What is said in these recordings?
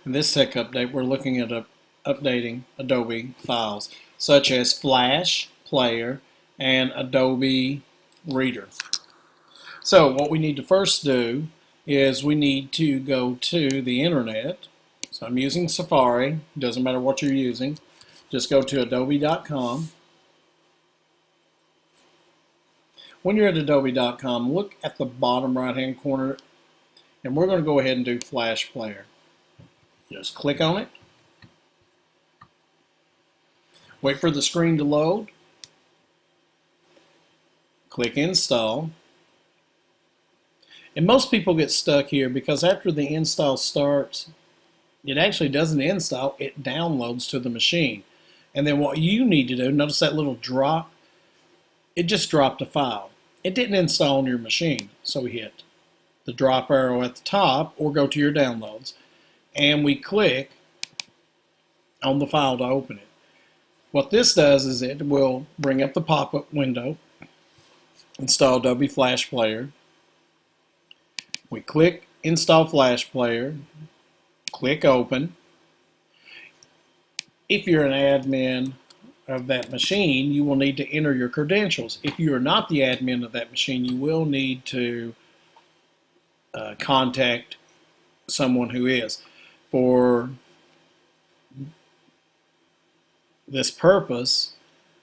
In this tech update, we're looking at updating Adobe files, such as Flash, Player, and Adobe Reader. So what we need to first do is we need to go to the internet. So I'm using Safari, doesn't matter what you're using. Just go to adobe.com. When you're at adobe.com, look at the bottom right hand corner, and we're going to go ahead and do Flash Player. Just click on it. Wait for the screen to load. Click Install. And most people get stuck here because after the install starts, it actually doesn't install, it downloads to the machine. And then what you need to do, notice that little drop, it just dropped a file. It didn't install on your machine, so we hit the drop arrow at the top or go to your downloads. And we click on the file to open it. What this does is it will bring up the pop-up window, install Adobe Flash Player. We click Install Flash Player, click Open. If you're an admin of that machine, you will need to enter your credentials. If you are not the admin of that machine, you will need to contact someone who is. For this purpose,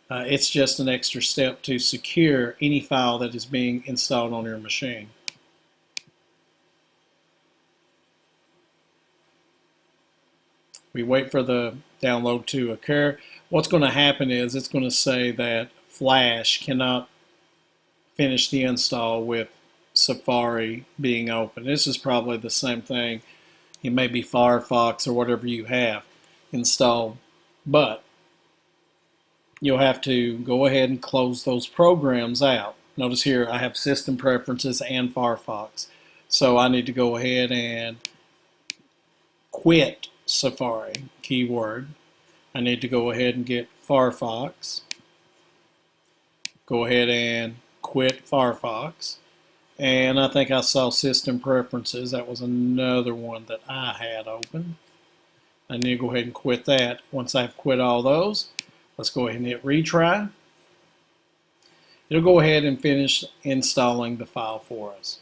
it's just an extra step to secure any file that is being installed on your machine. We wait for the download to occur. What's going to happen is it's going to say that Flash cannot finish the install with Safari being open. This is probably the same thing. It may be Firefox or whatever you have installed, but you'll have to go ahead and close those programs out. Notice here I have System Preferences and Firefox, so I need to go ahead and quit Safari, keyword. I need to go ahead and get Firefox, go ahead and quit Firefox. And I think I saw System Preferences. That was another one that I had open. I need to go ahead and quit that. Once I've quit all those, let's go ahead and hit retry. It'll go ahead and finish installing the file for us.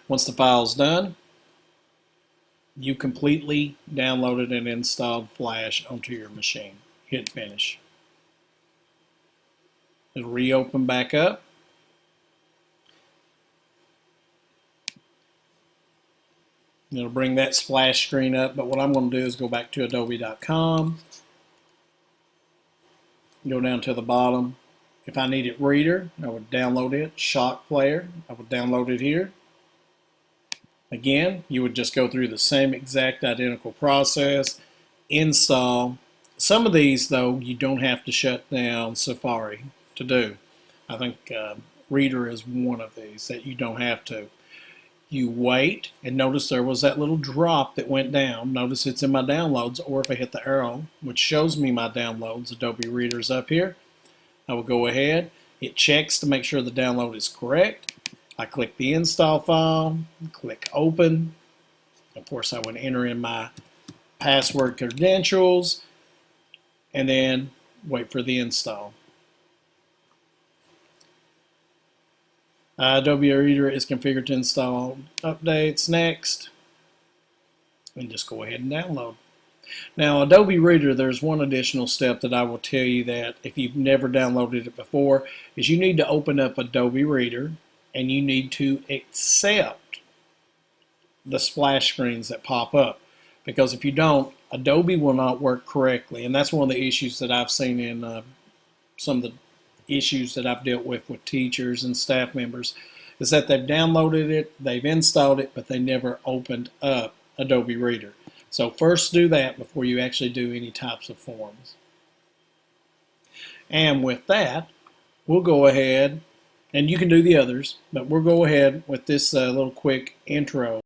Once the file's done, you completely downloaded and installed Flash onto your machine. Hit finish. It'll reopen back up. It'll bring that splash screen up, but what I'm going to do is go back to adobe.com, go down to the bottom. If I needed Reader, I would download it. Shock Player, I would download it here. Again, you would just go through the same exact identical process, install. Some of these, though, you don't have to shut down Safari to do. I think Reader is one of these that you don't have to. You wait, and notice there was that little drop that went down. Notice it's in my downloads, or if I hit the arrow, which shows me my downloads, Adobe Reader's up here. I will go ahead. It checks to make sure the download is correct. I click the install file, click open. Of course, I would enter in my password credentials, and then wait for the install. Adobe Reader is configured to install updates. Next, and just go ahead and download. Now, Adobe Reader, there's one additional step that I will tell you that if you've never downloaded it before, is you need to open up Adobe Reader and you need to accept the splash screens that pop up. Because if you don't, Adobe will not work correctly. And that's one of the issues that I've seen in some of the issues that I've dealt with teachers and staff members, is that they've downloaded it, they've installed it, but they never opened up Adobe Reader. So first do that before you actually do any types of forms. And with that, we'll go ahead, and you can do the others, but we'll go ahead with this little quick intro